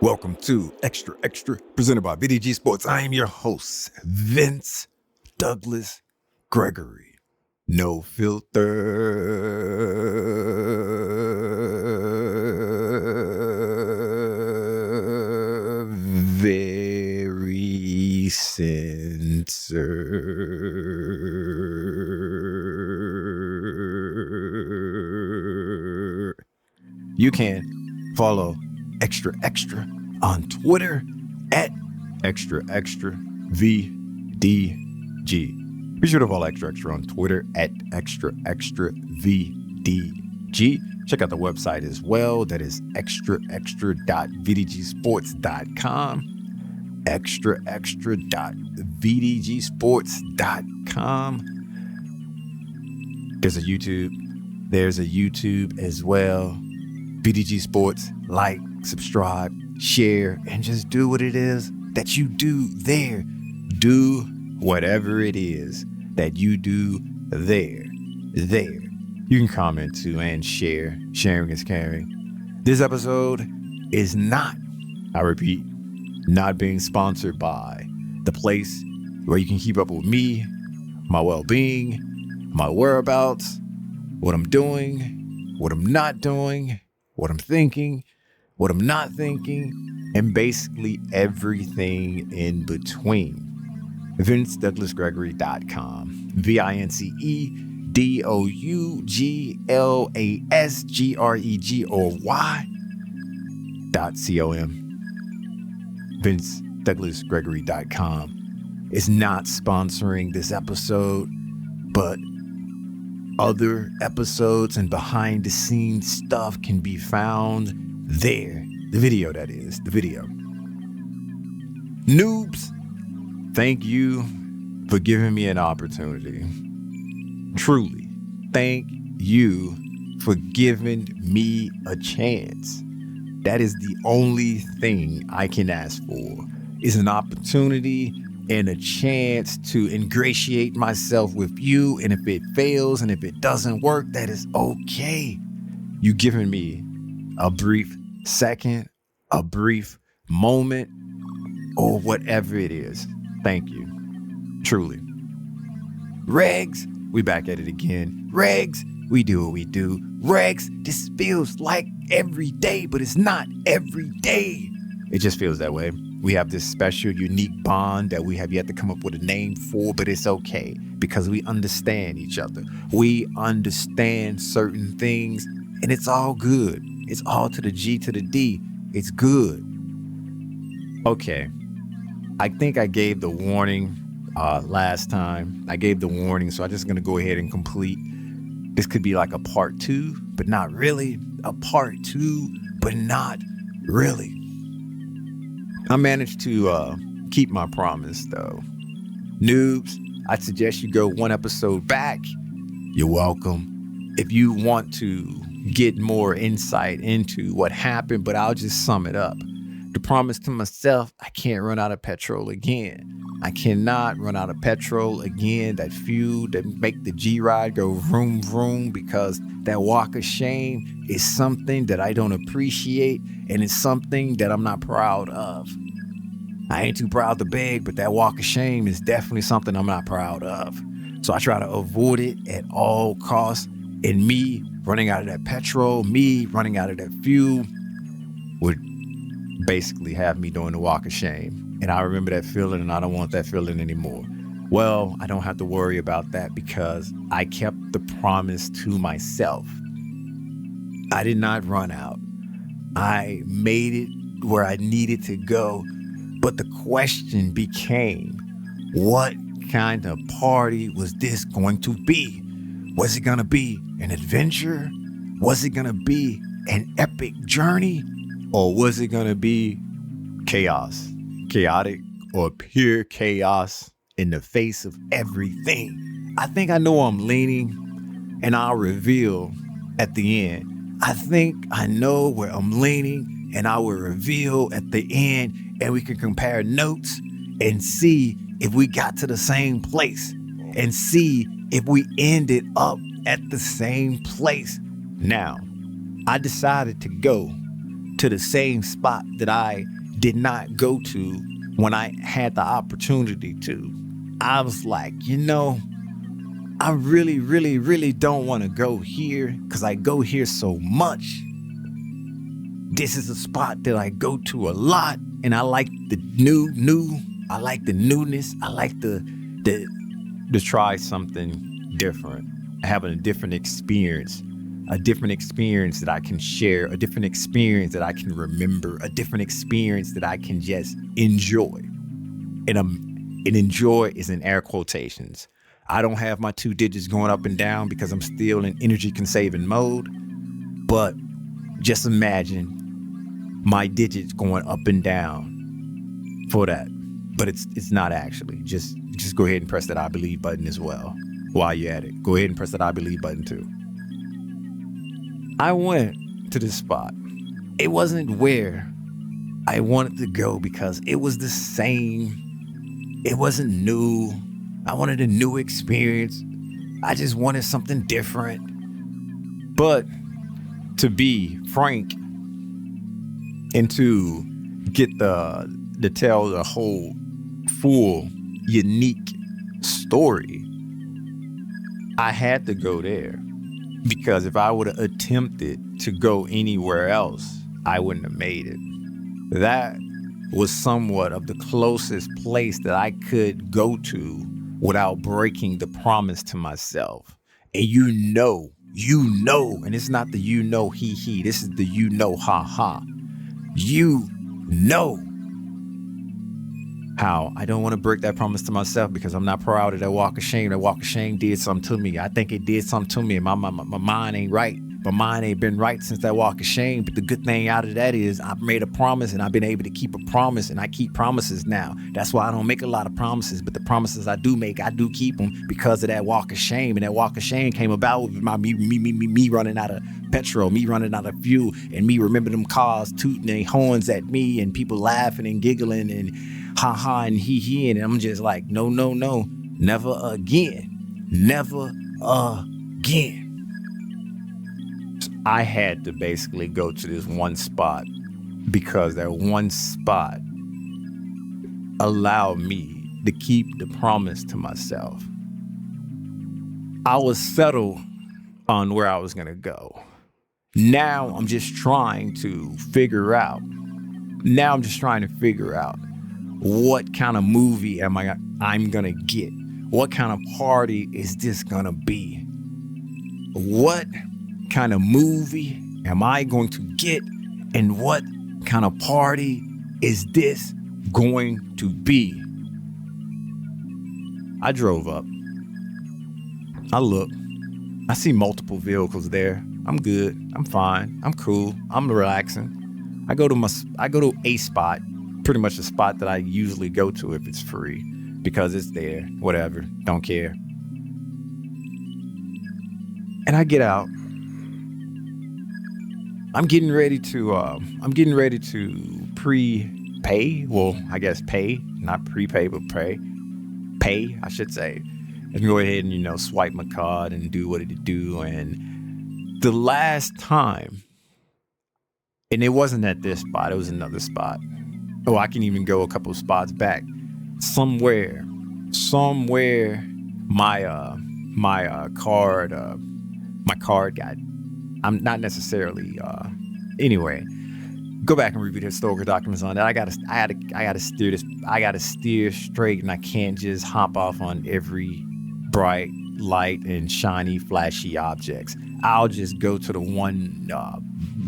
Welcome to Xtra, presented by VDG Sports. I am your host, Vince Douglas Gregory. No filter. Very censored. You can follow Xtra on Twitter at XtraVDG. Be sure to follow Xtra on Twitter at XtraVDG. Check out the website as well. That is xtra.vdgsports.com. xtra.vdgsports.com. There's a YouTube as well. VDG Sports. Like, subscribe, share, and just do what it is that you do there. Do whatever it is that you do there. You can comment too and share. Sharing is caring. This episode is not, I repeat, not being sponsored by the place where you can keep up with me, my well-being, my whereabouts, what I'm doing, what I'm not doing, what I'm thinking, what I'm not thinking, and basically everything in between. VinceDouglasGregory.com. VinceDouglasGregory.com. VinceDouglasGregory.com is not sponsoring this episode, but other episodes and behind the scenes stuff can be found there. The video, that is. The video. Noobs, thank you for giving me an opportunity. Truly, thank you for giving me a chance. That is the only thing I can ask for, is an opportunity and a chance to ingratiate myself with you. And if it fails and if it doesn't work, that is okay. You giving me a brief second, a brief moment, or whatever it is. Thank you. Truly. Regs, we back at it again. Regs, we do what we do. Regs, this feels like every day, but it's not every day. It just feels that way. We have this special, unique bond that we have yet to come up with a name for, but it's okay because we understand each other. We understand certain things, and it's all good. It's all to the G to the D. It's good. Okay. I think I gave the warning last time. I gave the warning, so I'm just going to go ahead and complete. This could be like a part 2, but not really. A part 2, but not really. I managed to keep my promise, though. Noobs, I suggest you go one episode back. You're welcome. If you want to get more insight into what happened, but I'll just sum it up. The promise to myself, I can't run out of petrol again. I cannot run out of petrol again. That fuel that make the G-Ride go vroom, vroom, because that walk of shame is something that I don't appreciate, and it's something that I'm not proud of. I ain't too proud to beg, but that walk of shame is definitely something I'm not proud of. So I try to avoid it at all costs, and me running out of that petrol, me running out of that fuel would basically have me doing the walk of shame. And I remember that feeling, and I don't want that feeling anymore. Well, I don't have to worry about that because I kept the promise to myself. I did not run out. I made it where I needed to go. But the question became, what kind of party was this going to be? Was it going to be an adventure? Was it going to be an epic journey? Or was it going to be chaos? Chaotic or pure chaos in the face of everything? I think I know where I'm leaning, and I'll reveal at the end. I think I know where I'm leaning, and I will reveal at the end, and we can compare notes and see if we got to the same place and see if we ended up at the same place. Now, I decided to go to the same spot that I did not go to when I had the opportunity to. I was like, I really, really, really don't want to go here because I go here so much. This is a spot that I go to a lot, and I like the new. I like the newness. I like to try something different, having a different experience that I can share, a different experience that I can remember, a different experience that I can just enjoy. And enjoy is in air quotations. I don't have my 2 digits going up and down because I'm still in energy conserving mode, but just imagine my digits going up and down for that. But it's not actually. Just go ahead and press that I believe button as well. While you're at it, go ahead and press that I believe button too. I went to this spot. It wasn't where I wanted to go because it was the same. It wasn't new. I wanted a new experience. I just wanted something different. But to be frank and to get to tell the whole full unique story, I had to go there because if I would have attempted to go anywhere else, I wouldn't have made it. That was somewhat of the closest place that I could go to without breaking the promise to myself. And you know, and it's not the he, this is the ha. You know how I don't want to break that promise to myself because I'm not proud of that walk of shame. That walk of shame did something to me. I think it did something to me. My mind ain't right. My mind ain't been right since that walk of shame. But the good thing out of that is I've made a promise and I've been able to keep a promise, and I keep promises now. That's why I don't make a lot of promises, but the promises I do make, I do keep them because of that walk of shame. And that walk of shame came about with me running out of petrol, me running out of fuel, and me remember them cars tooting their horns at me and people laughing and giggling and ha and he, and I'm just like, no, never again. I had to basically go to this one spot because that one spot allowed me to keep the promise to myself. I was settled on where I was going to go. Now I'm just trying to figure out what kind of movie I'm going to get. What kind of party is this going to be? What kind of movie am I going to get, and what kind of party is this going to be? I drove up. I look. I see multiple vehicles there. I'm good. I'm fine. I'm cool. I'm relaxing. I go to a spot, pretty much the spot that I usually go to if it's free, because it's there. Whatever. Don't care. And I get out. I'm getting ready to prepay. Well, I guess pay, not prepay, but pay, I should say. And go ahead and, swipe my card and do what it do. And the last time, and it wasn't at this spot, it was another spot. Oh, I can even go a couple of spots back. Somewhere, my card got, I'm not necessarily, anyway, go back and review the historical documents on that. I gotta steer straight, and I can't just hop off on every bright light and shiny, flashy objects. I'll just go to the one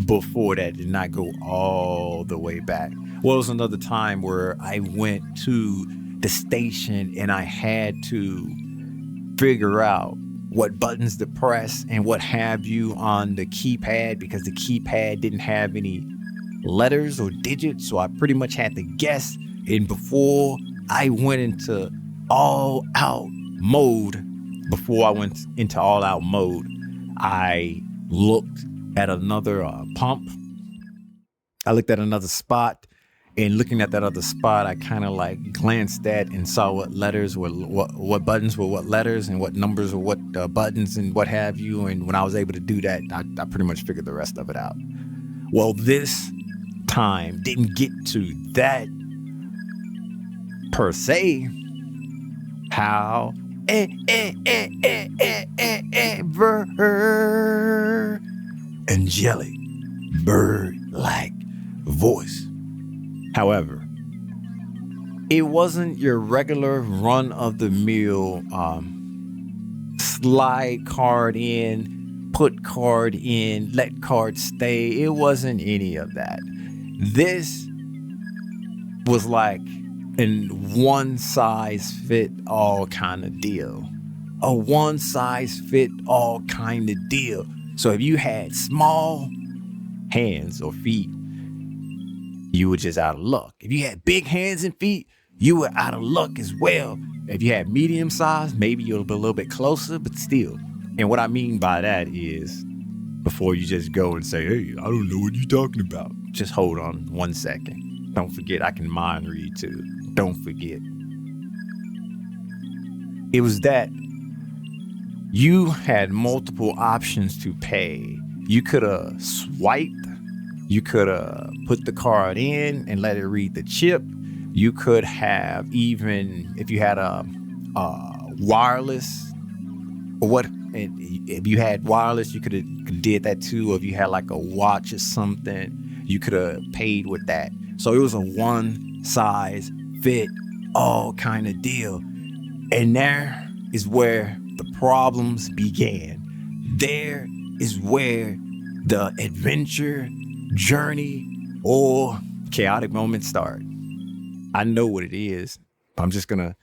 before that and not go all the way back. Well, it was another time where I went to the station and I had to figure out what buttons to press and what have you on the keypad, because the keypad didn't have any letters or digits, so I pretty much had to guess. And before I went into all out mode, I looked at another pump. I looked at another spot, and looking at that other spot, I kind of glanced at and saw what letters were, what buttons were what letters, and what numbers were what buttons, and what have you. And when I was able to do that, I pretty much figured the rest of it out. Well, this time didn't get to that per se. How ever angelic bird-like voice. However, it wasn't your regular run-of-the-mill slide card in, put card in, let card stay. It wasn't any of that. This was like an one-size-fit-all kind of deal. A one-size-fit-all kind of deal. So if you had small hands or feet, you were just out of luck. If you had big hands and feet, you were out of luck as well. If you had medium size, maybe you'll be a little bit closer, but still. And what I mean by that is, before you just go and say, hey, I don't know what you're talking about, just hold on 1 second. Don't forget, I can mind read too. Don't forget. It was that you had multiple options to pay. You could have swiped. You could have put the card in and let it read the chip. You could have even, if you had a wireless, or what, if you had wireless, you could have did that too. Or if you had like a watch or something, you could have paid with that. So it was a one size fit all kind of deal. And there is where the problems began. There is where the adventure, journey, or chaotic moments start. I know what it is. I'm just going to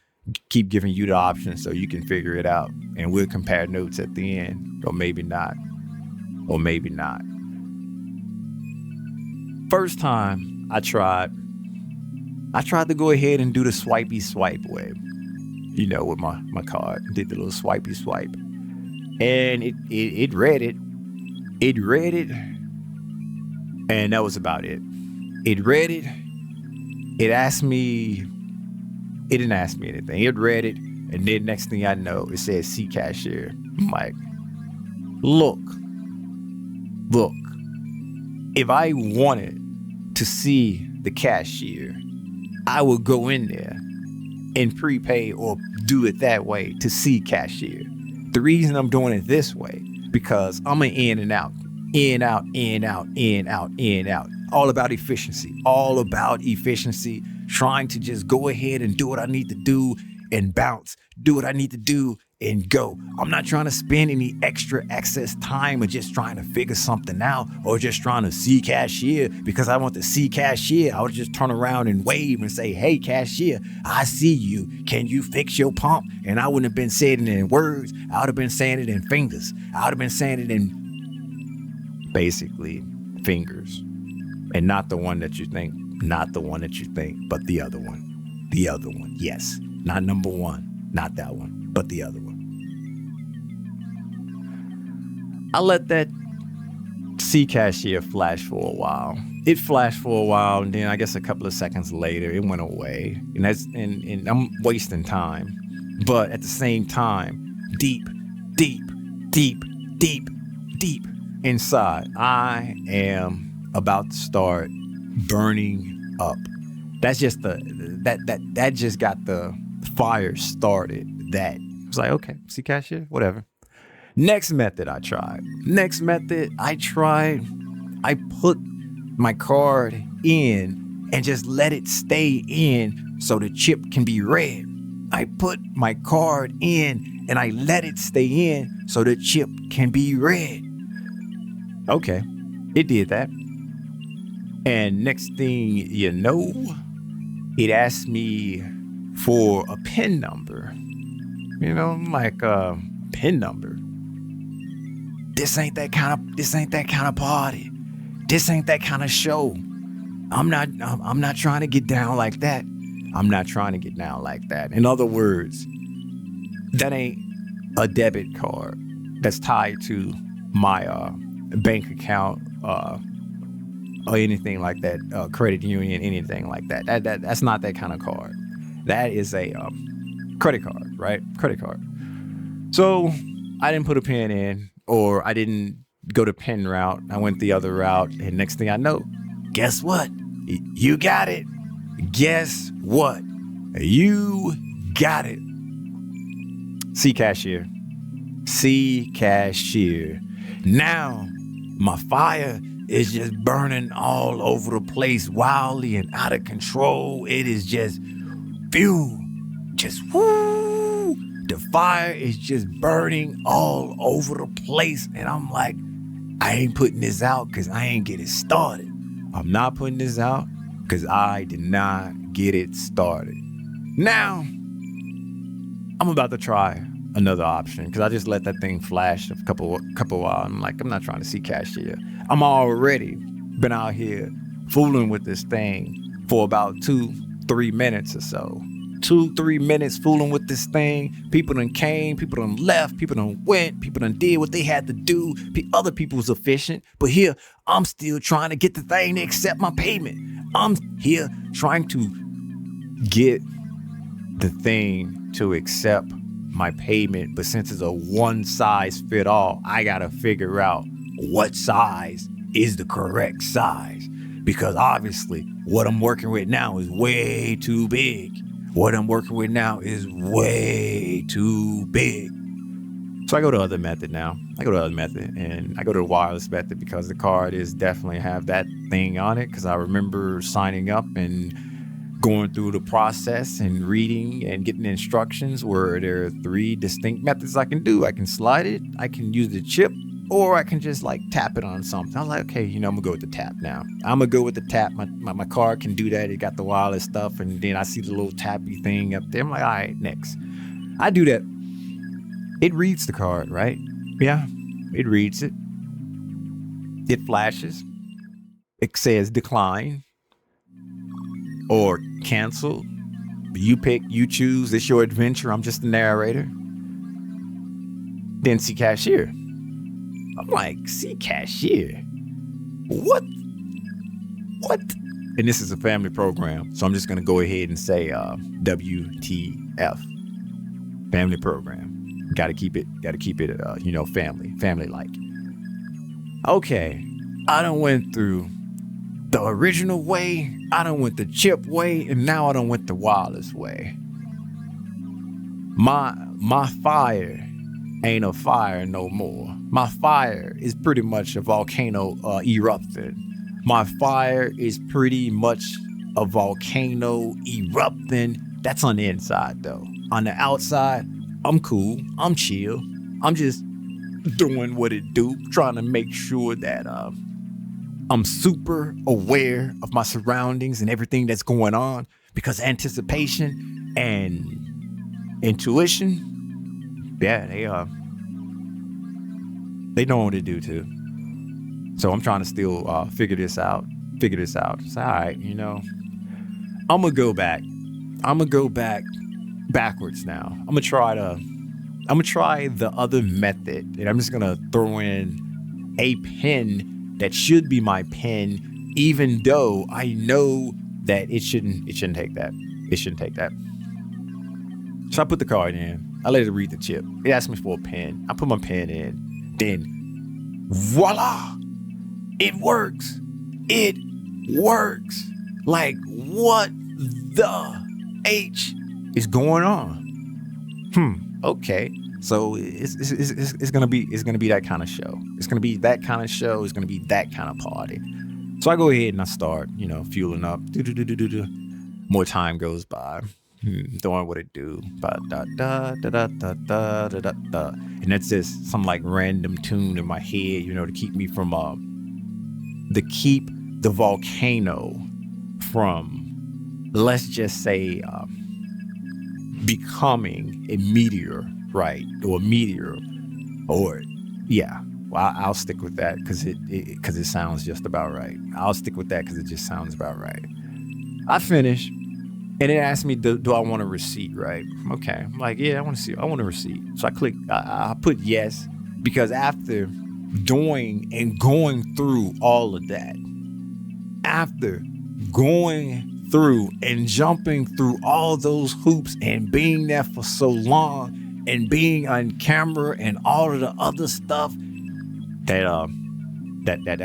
keep giving you the options so you can figure it out. And we'll compare notes at the end. Or maybe not. Or maybe not. First time I tried to go ahead and do the swipey swipe way. You know, with my card. Did the little swipey swipe. And it read it. It read it. And that was about it. It read it. It asked me, it didn't ask me anything. It read it. And then next thing I know, it said see cashier. I'm like, look, if I wanted to see the cashier, I would go in there and prepay or do it that way to see cashier. The reason I'm doing it this way, because I'm an in and out. In, out, in, out, in, out, in, out. All about efficiency. All about efficiency. Trying to just go ahead and do what I need to do and bounce. Do what I need to do and go. I'm not trying to spend any extra excess time or just trying to figure something out or just trying to see cashier because I want to see cashier. I would just turn around and wave and say, hey, cashier, I see you. Can you fix your pump? And I wouldn't have been saying it in words. I would have been saying it in fingers. I would have been saying it in basically fingers. And not the one that you think, but the other one. The other one, yes. Not number one, not that one, but the other one. I let that see cashier flash for a while. It flashed for a while, and then I guess a couple of seconds later, it went away. And and I'm wasting time. But at the same time, deep inside, I am about to start burning up. That's just that just got the fire started. That was like, okay, see cashier, whatever. Next method I tried. I put my card in and just let it stay in so the chip can be read. I put my card in and I let it stay in so the chip can be read. Okay, it did that. And next thing you know, it asked me for a PIN number. You know, like a PIN number. This ain't that kind of party. This ain't that kind of show. I'm not trying to get down like that. In other words, that ain't a debit card that's tied to my bank account or anything like that, credit union, anything like that. That's not that kind of card. That is a credit card, right? Credit card. So I didn't put a PIN in, or I didn't go the PIN route. I went the other route, and next thing I know, guess what? You got it. Guess what? You got it. See cashier. See cashier. Now, my fire is just burning all over the place, wildly and out of control. It is just woo. The fire is just burning all over the place. And I'm like, I ain't putting this out because I ain't get it started. I'm not putting this out because I did not get it started. Now, I'm about to try another option because I just let that thing flash a couple while. I'm like, I'm not trying to see cashier. I'm already been out here fooling with this thing for about 2-3 minutes or so. 2-3 minutes fooling with this thing. People done came, people done left, people done went, people done did what they had to do. Other people was efficient, but here I'm still trying to get the thing to accept my payment. I'm here trying to get the thing to accept my payment, but since it's a one size fit all, I gotta figure out what size is the correct size, because obviously what I'm working with now is way too big. What I'm working with now is way too big. So I go to other method now. I go to other method, and I go to the wireless method because the card is definitely have that thing on it, because I remember signing up and going through the process and reading and getting instructions where there are 3 distinct methods I can do. I can slide it, I can use the chip, or I can just like tap it on something. I was like, okay, I'm gonna go with the tap now. I'm gonna go with the tap. My card can do that. It got the wireless stuff, and then I see the little tappy thing up there. I'm like, all right, next. I do that. It reads the card, right? Yeah, it reads it. It flashes. It says decline or cancel. You pick, you choose. It's your adventure. I'm just the narrator. Then see cashier. I'm like, see cashier? What? And this is a family program, so I'm just gonna go ahead and say WTF. Family program. Gotta keep it family like. Okay, I done went through the original way, I done went the chip way, and now I done went the wireless way. My fire ain't a fire no more. My fire is pretty much a volcano erupting. My fire is pretty much a volcano erupting. That's on the inside though. On the outside, I'm cool, I'm chill. I'm just doing what it do, trying to make sure that I'm super aware of my surroundings and everything that's going on, because anticipation and intuition, yeah, they know what to do too. So I'm trying to still figure this out. It's all right, I'm gonna go back backwards now. I'm gonna try the other method, and I'm just gonna throw in a pin that should be my pin, even though I know that it shouldn't take that. It shouldn't take that. So I put the card in. I let it read the chip. It asked me for a pin. I put my pin in. Then, voila! It works. It works. Like, what the H is going on? Okay. So it's gonna be that kind of show. It's gonna be that kind of show. It's gonna be that kind of party. So I go ahead and I start, fueling up. More time goes by. Doing what it do. And that's just some like random tune in my head, to keep me from keep the volcano from, let's just say, becoming a meteor. Right, or a meteor, or yeah. Well, I'll stick with that because it sounds just about right. I'll stick with that because it just sounds about right. I finish, and it asked me, do I want a receipt? Right? Okay. I'm like, yeah, I want a receipt. So I click. I put yes, because after doing and going through all of that, after going through and jumping through all those hoops and being there for so long, and being on camera and all of the other stuff that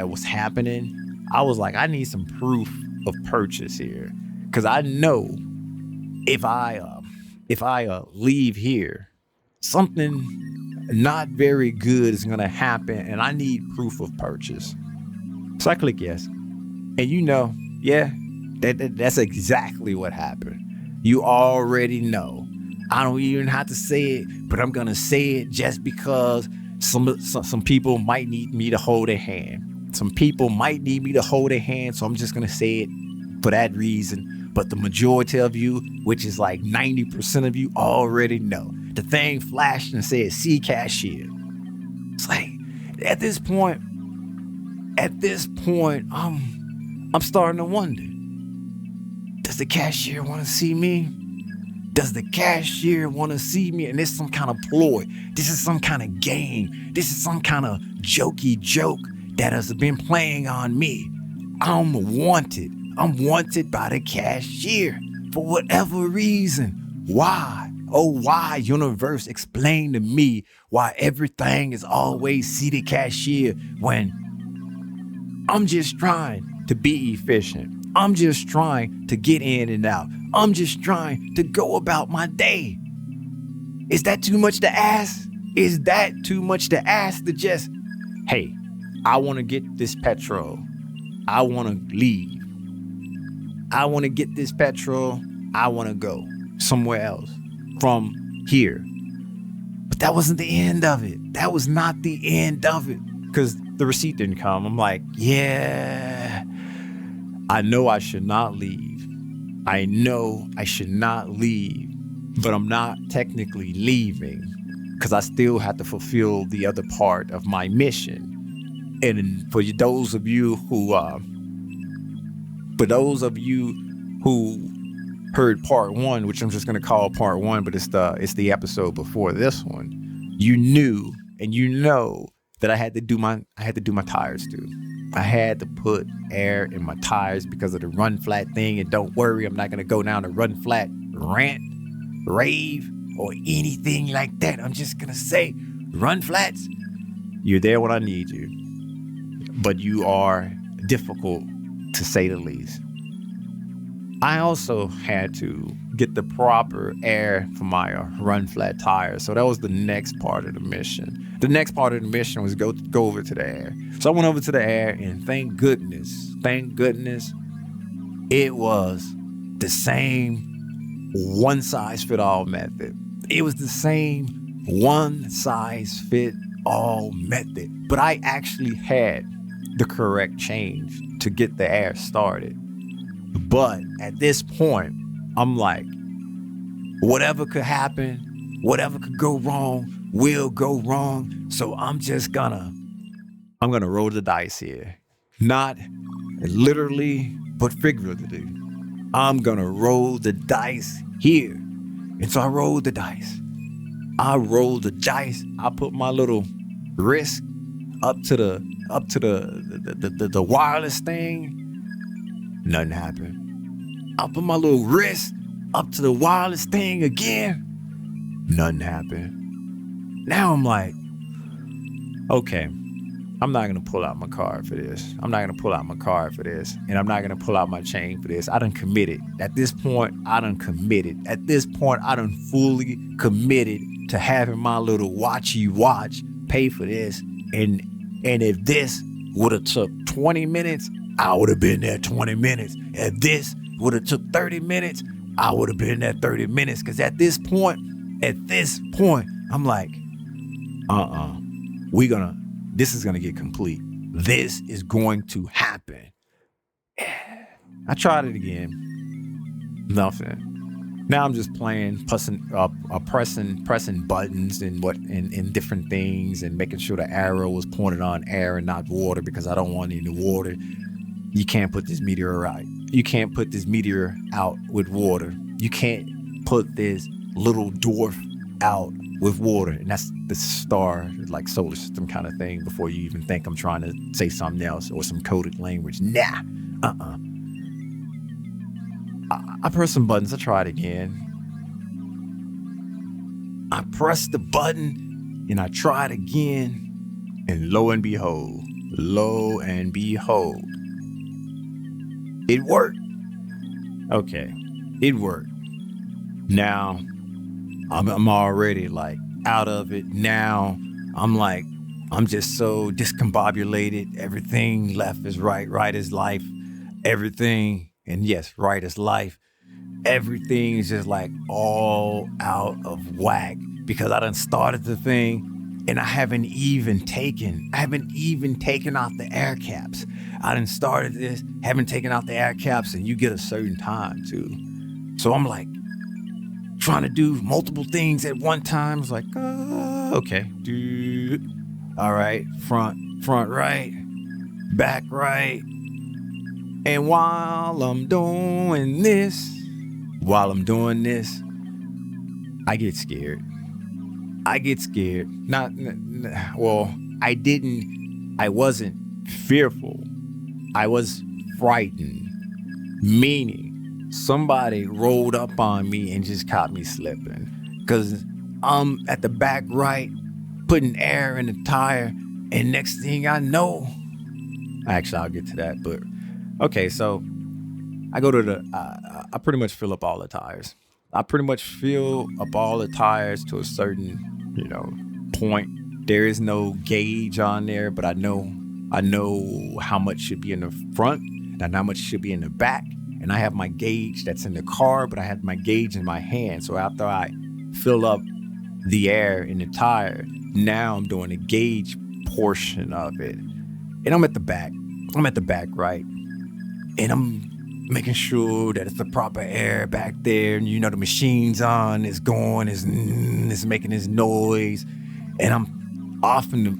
was happening, I was like, I need some proof of purchase here, because I know if I leave here, something not very good is gonna happen, and I need proof of purchase. So I click yes, and yeah, that's exactly what happened. You already know. I don't even have to say it, but I'm gonna say it just because some people might need me to hold their hand. Some people might need me to hold their hand, so I'm just gonna say it for that reason. But the majority of you, which is like 90% of you, already know. The thing flashed and said, "See cashier." It's like, at this point, I'm starting to wonder, does the cashier want to see me? Does the cashier want to see me? And this is some kind of ploy. This is some kind of game. This is some kind of jokey joke that has been playing on me. I'm wanted. I'm wanted by the cashier for whatever reason. Why? Oh, why, universe? Explain to me why everything is always see the cashier when I'm just trying to be efficient. I'm just trying to get in and out. I'm just trying to go about my day. Is that too much to ask? Is that too much to ask to just, hey, I want to get this petrol. I want to leave. I want to get this petrol. I want to go somewhere else from here. But that wasn't the end of it. That was not the end of it, because the receipt didn't come. I'm like, yeah, I know I should not leave. I know I should not leave, but I'm not technically leaving because I still have to fulfill the other part of my mission. And for those of you who heard part one, which I'm just going to call part one, but it's the episode before this one, you knew and you know that I had to do my tires too. I had to put air in my tires because of the run flat thing. And don't worry, I'm not going to go down a run flat rant, rave, or anything like that. I'm just going to say, run flats, you're there when I need you. But you are difficult, to say the least. I also had to get the proper air for my run flat tires. So that was the next part of the mission. The next part of the mission was go over to the air. So I went over to the air, and thank goodness, it was the same one size fit all method. It was the same one size fit all method. But I actually had the correct change to get the air started. But at this point, I'm like, whatever could happen, whatever could go wrong, will go wrong. So I'm gonna roll the dice here. Not literally, but figuratively. I'm gonna roll the dice here. And so I rolled the dice. I put my little wrist up to the wireless thing. Nothing happened. I put my little wrist up to the wireless thing again. Nothing happened. Now I'm like, okay, I'm not going to pull out my card for this. And I'm not going to pull out my chain for this. I done committed. At this point, I done fully committed to having my little watchy watch pay for this. And if this would have took 20 minutes, I would have been there 20 minutes. If this would have took 30 minutes, I would have been there 30 minutes. Because at this point, I'm like, this is going to get complete. This is going to happen. I tried it again. Nothing. Now I'm just playing, pressing buttons and different things, and making sure the arrow was pointed on air and not water, because I don't want any water. You can't put this meteor out. You can't put this meteor out with water. You can't put this little dwarf out with water. And that's the star, like solar system kind of thing, before you even think I'm trying to say something else or some coded language. Nah. I pressed some buttons. I tried again. I pressed the button and I tried again. And lo and behold, It worked. Okay, it worked. Now, I'm already like out of it. Now, I'm just so discombobulated. Everything left is right, right is life. Everything, and yes, right is life. Everything is just like all out of whack because I done started the thing and I haven't even taken out the air caps. I done started this, haven't taken out the air caps, and you get a certain time too. So I'm like trying to do multiple things at one time. It's like, okay, all right, front right, back right. And while I'm doing this, I get scared. I wasn't fearful. I was frightened. Meaning, somebody rolled up on me and just caught me slipping. Because I'm at the back right, putting air in the tire, and next thing I know, actually, I'll get to that, but okay, so I go to I pretty much fill up all the tires. I pretty much fill up all the tires to a certain, point. There is no gauge on there, but I know how much should be in the front and how much should be in the back. And I have my gauge that's in the car, but I have my gauge in my hand. So after I fill up the air in the tire, now I'm doing the gauge portion of it. And I'm at the back, right? And I'm making sure that it's the proper air back there. And the machine's on, it's going, it's making this noise. And I'm off in the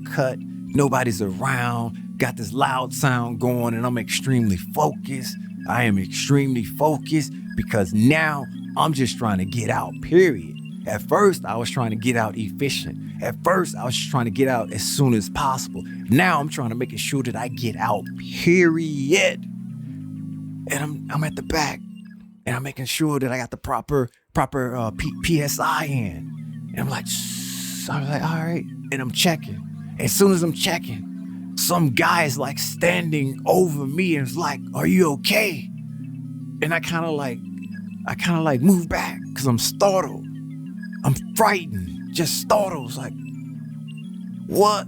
cut. Nobody's around. Got this loud sound going, and I'm extremely focused. I am extremely focused because now I'm just trying to get out, period. At first, I was trying to get out efficient. At first, I was just trying to get out as soon as possible. Now I'm trying to make sure that I get out, period. And I'm at the back, and I'm making sure that I got the proper PSI in. And I'm like, all right. And I'm checking. As soon as I'm checking, some guy is like standing over me and is like, "Are you okay?" And I kind of like move back because I'm startled. I'm frightened, just startled. It's like, what?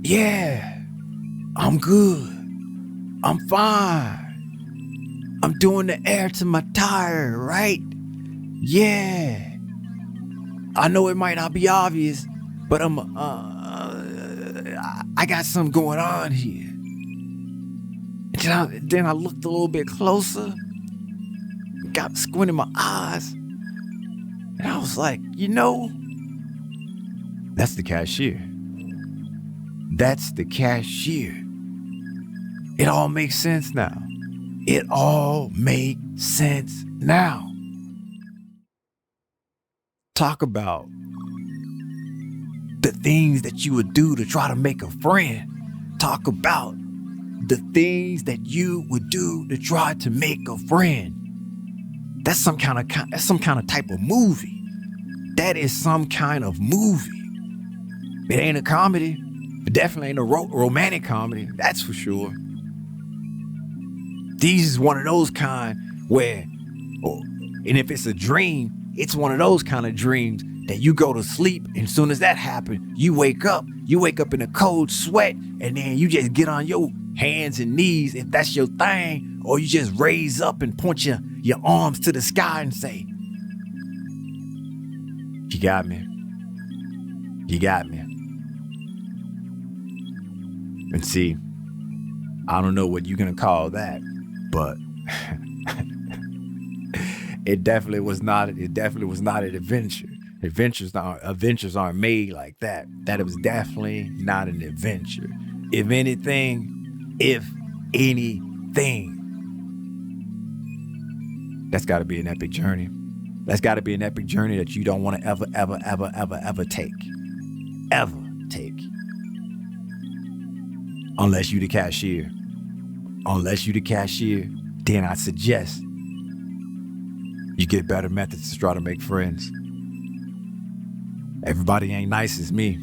Yeah, I'm good. I'm fine. I'm doing the air to my tire, right? Yeah. I know it might not be obvious, but I got something going on here. And then I looked a little bit closer, got squinting my eyes, and I was like, that's the cashier. That's the cashier. It all makes sense now. Talk about the things that you would do to try to make a friend. Talk about the things that you would do to try to make a friend. That's some kind of type of movie. That is some kind of movie. It ain't a comedy. It definitely ain't a romantic comedy. That's for sure. These is one of those kind where, and if it's a dream, it's one of those kind of dreams that you go to sleep, and as soon as that happens, you wake up in a cold sweat, and then you just get on your hands and knees if that's your thing, or you just raise up and point your arms to the sky and say, "You got me. You got me." And see, I don't know what you're gonna call that, but it definitely was not an adventure. Adventures aren't made like that. That it was definitely not an adventure. If anything, that's got to be an epic journey. That's got to be an epic journey that you don't want to ever take. Ever take. Unless you the cashier. Then I suggest you get better methods to try to make friends. Everybody ain't nice as me.